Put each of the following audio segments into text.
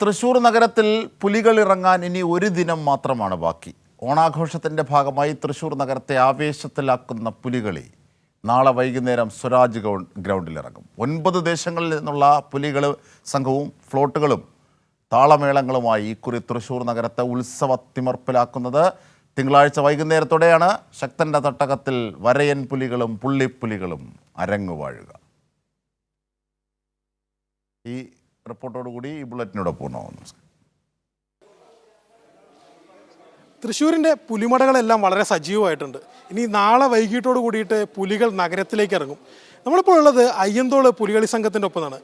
തൃശൂർ നഗരത്തിൽ പുലികൾ ഇറങ്ങാൻ ഇനി ഒരു ദിനം മാത്രമാണ് ബാക്കി. ഓണാഘോഷത്തിന്റെ ഭാഗമായി തൃശൂർ നഗരത്തെ ആവേശത്തിലാക്കുന്ന പുലികളി നാളെ വൈകുന്നേരം സ്വരാജ് ഗ്രൗണ്ടിലിറങ്ങും. 9 ദേശങ്ങളിൽ നിന്നുള്ള പുലികൾ സംഘവും ഫ്ലോട്ടുകളും താളമേളങ്ങളുമായി ഇക്കുറി തൃശൂർ നഗരത്തെ ഉത്സവത്തിമർപ്പിലാക്കുന്നത്. തിങ്കളാഴ്ച വൈകുന്നേരത്തോടെയാണ് ശക്തന്റെ തട്ടകത്തിൽ വരയൻ പുലികളും പുള്ളിപ്പുലികളും അരങ്ങുവാഴുക. ഈ റിപ്പോർട്ടോടുകൂടി ഈ ബുള്ളറ്റിനോട് പൂർണ്ണമാകുന്നു. തൃശ്ശൂരിൻ്റെ പുലിമടകളെല്ലാം വളരെ സജീവമായിട്ടുണ്ട്. ഇനി നാളെ വൈകിട്ടോട് കൂടിയിട്ട് പുലികൾ നഗരത്തിലേക്ക് ഇറങ്ങും. നമ്മളിപ്പോൾ ഉള്ളത് അയ്യന്തോൾ പുലികളി സംഘത്തിൻ്റെ ഒപ്പമാണ്.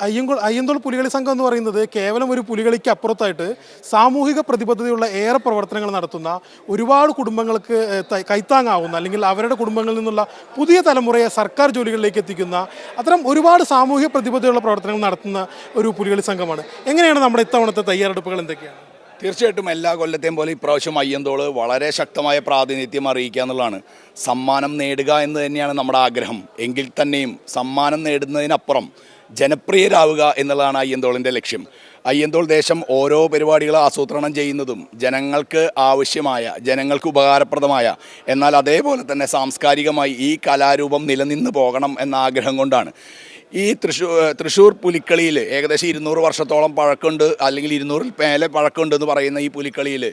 അയ്യന്തോൾ പുലികളി സംഘം എന്ന് പറയുന്നത് കേവലം ഒരു പുലികളിക്ക് അപ്പുറത്തായിട്ട് സാമൂഹിക പ്രതിബദ്ധതയുള്ള ഏറെ പ്രവർത്തനങ്ങൾ നടത്തുന്ന, ഒരുപാട് കുടുംബങ്ങൾക്ക് കൈത്താങ്ങാവുന്ന, അല്ലെങ്കിൽ അവരുടെ കുടുംബങ്ങളിൽ നിന്നുള്ള പുതിയ തലമുറയെ സർക്കാർ ജോലികളിലേക്ക് എത്തിക്കുന്ന അത്തരം ഒരുപാട് സാമൂഹിക പ്രതിബദ്ധതയുള്ള പ്രവർത്തനങ്ങൾ നടത്തുന്ന ഒരു പുലികളി സംഘമാണ്. എങ്ങനെയാണ് നമ്മുടെ ഇത്തവണത്തെ തയ്യാറെടുപ്പുകൾ എന്തൊക്കെയാണ്? തീർച്ചയായിട്ടും എല്ലാ കൊല്ലത്തെയും പോലെ ഇപ്രാവശ്യം അയ്യന്തോൾ വളരെ ശക്തമായ പ്രാതിനിധ്യം അറിയിക്കുക എന്നുള്ളതാണ്. സമ്മാനം നേടുക എന്ന് തന്നെയാണ് നമ്മുടെ ആഗ്രഹം. എങ്കിൽ തന്നെയും സമ്മാനം നേടുന്നതിനപ്പുറം ജനപ്രിയരാവുക എന്നുള്ളതാണ് അയ്യന്തോളിൻ്റെ ലക്ഷ്യം. അയ്യന്തോൾ ദേശം ഓരോ പരിപാടികൾ ആസൂത്രണം ചെയ്യുന്നതും ജനങ്ങൾക്ക് ആവശ്യമായ, ജനങ്ങൾക്ക് ഉപകാരപ്രദമായ, എന്നാൽ അതേപോലെ തന്നെ സാംസ്കാരികമായി ഈ കലാരൂപം നിലനിന്ന് പോകണം എന്ന ആഗ്രഹം കൊണ്ടാണ്. ഈ തൃശ്ശൂർ പുലിക്കളിയിൽ ഏകദേശം 200 വർഷത്തോളം പഴക്കമുണ്ട്, അല്ലെങ്കിൽ 200-ൽ മേലെ പഴക്കമുണ്ട് എന്ന് പറയുന്ന ഈ പുലിക്കളിയിൽ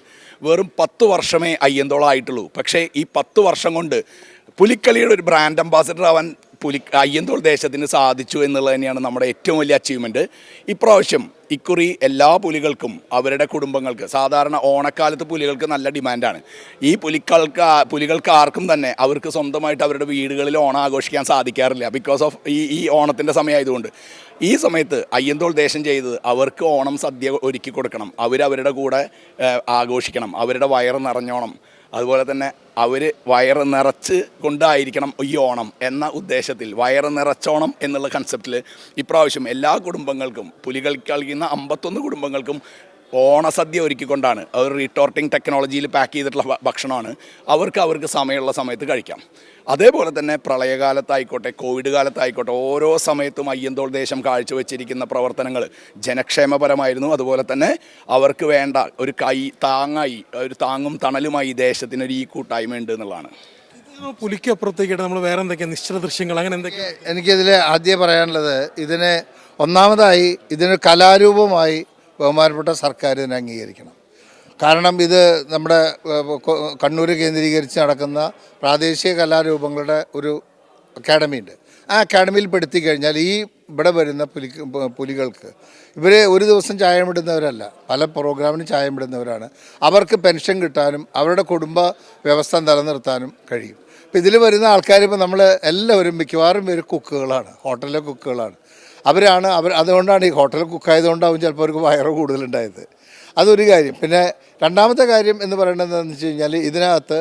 വെറും 10 വർഷമേ അയ്യന്തോളായിട്ടുള്ളൂ. പക്ഷേ ഈ 10 വർഷം കൊണ്ട് പുലിക്കളിയുടെ ഒരു ബ്രാൻഡ് അംബാസിഡർ ആവാൻ അയ്യന്തോൾ ദേശത്തിന് സാധിച്ചു എന്നുള്ളത് തന്നെയാണ് നമ്മുടെ ഏറ്റവും വലിയ അച്ചീവ്മെൻറ്റ്. ഇപ്രാവശ്യം ഇക്കുറി എല്ലാ പുലികൾക്കും അവരുടെ കുടുംബങ്ങൾക്ക്, സാധാരണ ഓണക്കാലത്ത് പുലികൾക്ക് നല്ല ഡിമാൻഡാണ്. ഈ പുലികൾക്ക് ആർക്കും തന്നെ അവർക്ക് സ്വന്തമായിട്ട് അവരുടെ വീടുകളിൽ ഓണം ആഘോഷിക്കാൻ സാധിക്കാറില്ല, ബിക്കോസ് ഓഫ് ഈ ഓണത്തിൻ്റെ സമയമായതുകൊണ്ട്. ഈ സമയത്ത് അയ്യന്തോൾ ദേശം ചെയ്തത് അവർക്ക് ഓണം സദ്യ ഒരുക്കി കൊടുക്കണം, അവരവരുടെ കൂടെ ആഘോഷിക്കണം, അവരുടെ വയറ് നിറഞ്ഞോണം, അതുപോലെ തന്നെ അവർ വയറ് നിറച്ച് കൊണ്ടായിരിക്കണം ഈ ഓണം എന്ന ഉദ്ദേശത്തിൽ, വയറ് നിറച്ചോണം എന്നുള്ള കൺസെപ്റ്റിൽ ഇപ്രാവശ്യം എല്ലാ കുടുംബങ്ങൾക്കും, പുലികൾ കളിക്കുന്ന 51 കുടുംബങ്ങൾക്കും ഓണസദ്യ ഒരുക്കിക്കൊണ്ടാണ്. അവർ റീടോർട്ടിംഗ് ടെക്നോളജിയിൽ പാക്ക് ചെയ്തിട്ടുള്ള ഭക്ഷണമാണ്. അവർക്ക് സമയമുള്ള സമയത്ത് കഴിക്കാം. അതേപോലെ തന്നെ പ്രളയകാലത്തായിക്കോട്ടെ, കോവിഡ് കാലത്തായിക്കോട്ടെ, ഓരോ സമയത്തും അയ്യന്തോൾ ദേശം കാഴ്ചവെച്ചിരിക്കുന്ന പ്രവർത്തനങ്ങൾ ജനക്ഷേമപരമായിരുന്നു. അതുപോലെ തന്നെ അവർക്ക് വേണ്ട ഒരു ഒരു താങ്ങും തണലുമായി ദേശത്തിനൊരു ഈ കൂട്ടായ്മ ഉണ്ട് എന്നുള്ളതാണ്. പുലിക്ക് അപ്പുറത്തേക്കായിട്ട് നമ്മൾ വേറെ എന്തൊക്കെയാണ് നിശ്ചല ദൃശ്യങ്ങൾ, അങ്ങനെ എന്തൊക്കെയാണ്? എനിക്കിതിൽ ആദ്യം പറയാനുള്ളത്, ഒന്നാമതായി ഇതിന് കലാരൂപമായി ബഹുമാനപ്പെട്ട സർക്കാർ ഇതിനെ അംഗീകരിക്കണം. കാരണം ഇത് നമ്മുടെ കണ്ണൂർ കേന്ദ്രീകരിച്ച് നടക്കുന്ന പ്രാദേശിക കലാരൂപങ്ങളുടെ ഒരു അക്കാഡമിയുണ്ട്. ആ അക്കാഡമിയിൽ പെടുത്തി കഴിഞ്ഞാൽ ഇവിടെ വരുന്ന പുലികൾക്ക് ഇവർ ഒരു ദിവസം ചായമിടുന്നവരല്ല, പല പ്രോഗ്രാമിനും ചായമിടുന്നവരാണ്. അവർക്ക് പെൻഷൻ കിട്ടാനും അവരുടെ കുടുംബ വ്യവസ്ഥ നിലനിർത്താനും കഴിയും. അപ്പോൾ ഇതിൽ വരുന്ന ആൾക്കാർ, ഇപ്പോൾ നമ്മൾ എല്ലാവരും മിക്കവാറും പേര് കുക്കുകളാണ്, ഹോട്ടലിലെ കുക്കുകളാണ്. അതുകൊണ്ടാണ് ഈ ഹോട്ടലിൽ കുക്കായതുകൊണ്ടാവും ചിലപ്പോൾ അവർക്ക് വയറ് കൂടുതലുണ്ടായത്. അതൊരു കാര്യം. പിന്നെ രണ്ടാമത്തെ കാര്യം എന്ന് പറയുന്നത് എന്താണെന്ന് വെച്ച് കഴിഞ്ഞാൽ, ഇതിനകത്ത്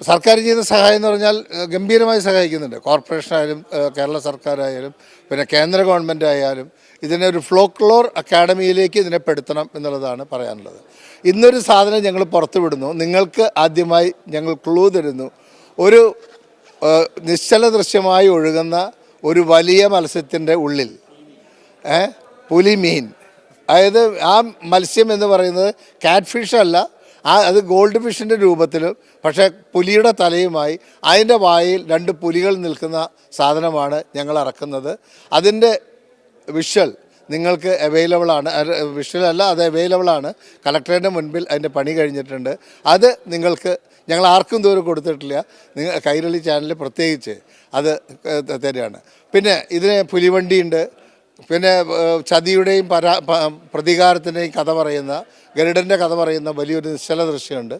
സർക്കാർ ചെയ്യുന്ന സഹായം എന്ന് പറഞ്ഞാൽ ഗംഭീരമായി സഹായിക്കുന്നുണ്ട്. കോർപ്പറേഷനായാലും കേരള സർക്കാരായാലും പിന്നെ കേന്ദ്ര ഗവൺമെൻറ് ആയാലും ഇതിനെ ഒരു ഫോക്ലോർ അക്കാഡമിയിലേക്ക് ഇതിനെ പെടുത്തണം എന്നുള്ളതാണ് പറയാനുള്ളത്. ഇന്നൊരു സാധനം ഞങ്ങൾ പുറത്തു വിടുന്നു, നിങ്ങൾക്ക് ആദ്യമായി ഞങ്ങൾ ക്ലൂ തരുന്നു. ഒരു നിശ്ചല ദൃശ്യമായി ഒഴുകുന്ന ഒരു വലിയ മത്സ്യത്തിൻ്റെ ഉള്ളിൽ പുലിമീൻ, അതായത് ആ മത്സ്യം എന്ന് പറയുന്നത് കാറ്റ് ഫിഷ് അല്ല, അത് ഗോൾഡ് ഫിഷിൻ്റെ രൂപത്തിലും, പക്ഷേ പുലിയുടെ തലയുമായി അതിൻ്റെ വായിൽ 2 പുലികൾ നിൽക്കുന്ന സാധനമാണ് ഞങ്ങൾ ഇറക്കുന്നത്. അതിൻ്റെ വിഷ്വൽ നിങ്ങൾക്ക് അവൈലബിളാണ്. വിഷ്വലല്ല, അത് അവൈലബിളാണ്. കളക്ടറേറ്റിൻ്റെ മുൻപിൽ അതിൻ്റെ പണി കഴിഞ്ഞിട്ടുണ്ട്. അത് ഞങ്ങൾ ആർക്കും ദൂരം കൊടുത്തിട്ടില്ല. കൈരളി ചാനൽ പ്രത്യേകിച്ച് അത് തരികയാണ്. പിന്നെ ഇതിന് പുലിവണ്ടിയുണ്ട്. പിന്നെ ചതിയുടെയും പ്രതികാരത്തിൻ്റെയും കഥ പറയുന്ന, ഗരുഡൻ്റെ കഥ പറയുന്ന വലിയൊരു നിശ്ചല ദൃശ്യമുണ്ട്.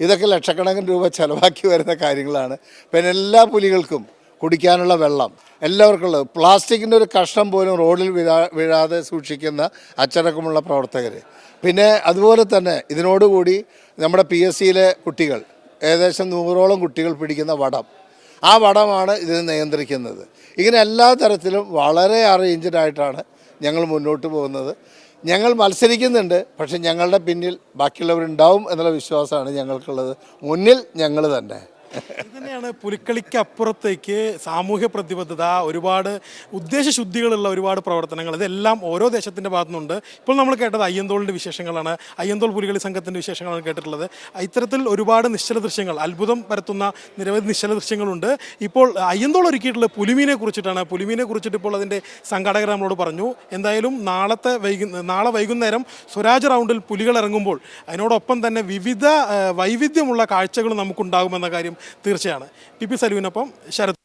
ഇതൊക്കെ ലക്ഷക്കണക്കിന് രൂപ ചിലവാക്കി വരുന്ന കാര്യങ്ങളാണ്. പിന്നെ എല്ലാ പുലികൾക്കും കുടിക്കാനുള്ള വെള്ളം, എല്ലാവർക്കും ഉള്ളത്. പ്ലാസ്റ്റിക്കിൻ്റെ ഒരു കഷ്ണം പോലും റോഡിൽ വീഴാതെ സൂക്ഷിക്കുന്ന അച്ചടക്കമുള്ള പ്രവർത്തകർ. പിന്നെ അതുപോലെ തന്നെ ഇതിനോടുകൂടി നമ്മുടെ PSCയിലെ കുട്ടികൾ, ഏകദേശം 100ഓളം കുട്ടികൾ പിടിക്കുന്ന വടം, ആ വടമാണ് ഇതിനെ നിയന്ത്രിക്കുന്നത്. ഇങ്ങനെ എല്ലാ തരത്തിലും വളരെ അറേഞ്ച്ഡായിട്ടാണ് ഞങ്ങൾ മുന്നോട്ട് പോകുന്നത്. ഞങ്ങൾ മത്സരിക്കുന്നുണ്ട്, പക്ഷെ ഞങ്ങളുടെ പിന്നിൽ ബാക്കിയുള്ളവരുണ്ടാവും എന്നുള്ള വിശ്വാസമാണ് ഞങ്ങൾക്കുള്ളത്. മുന്നിൽ ഞങ്ങൾ തന്നെ. ഇത് തന്നെയാണ് പുലിക്കളിക്ക് അപ്പുറത്തേക്ക് സാമൂഹ്യ പ്രതിബദ്ധത, ഒരുപാട് ഉദ്ദേശശുദ്ധികളുള്ള ഒരുപാട് പ്രവർത്തനങ്ങൾ, ഇതെല്ലാം ഓരോ ദേശത്തിൻ്റെ ഭാഗത്തുനിന്നുണ്ട്. ഇപ്പോൾ നമ്മൾ കേട്ടത് അയ്യന്തോളിൻ്റെ വിശേഷങ്ങളാണ്, അയ്യന്തോൾ പുലികളി സംഘത്തിൻ്റെ വിശേഷങ്ങളാണ് കേട്ടിട്ടുള്ളത്. ഇത്തരത്തിൽ ഒരുപാട് നിശ്ചല ദൃശ്യങ്ങൾ, അത്ഭുതം പരത്തുന്ന നിരവധി നിശ്ചല ദൃശ്യങ്ങളുണ്ട്. ഇപ്പോൾ അയ്യന്തോൾ ഒരുക്കിയിട്ടുള്ള പുലിമീനെ കുറിച്ചിട്ടാണ്. പുലിമീനെ കുറിച്ചിട്ട് ഇപ്പോൾ അതിൻ്റെ സംഘാടകർ നമ്മളോട് പറഞ്ഞു. എന്തായാലും നാളെ വൈകുന്നേരം സ്വരാജ് റൗണ്ടിൽ പുലികൾ ഇറങ്ങുമ്പോൾ അതിനോടൊപ്പം തന്നെ വിവിധ വൈവിധ്യമുള്ള കാഴ്ചകൾ നമുക്കുണ്ടാകുമെന്ന കാര്യം തീർച്ചയാണ്. പി പി സലൂവിനൊപ്പം ശരത്.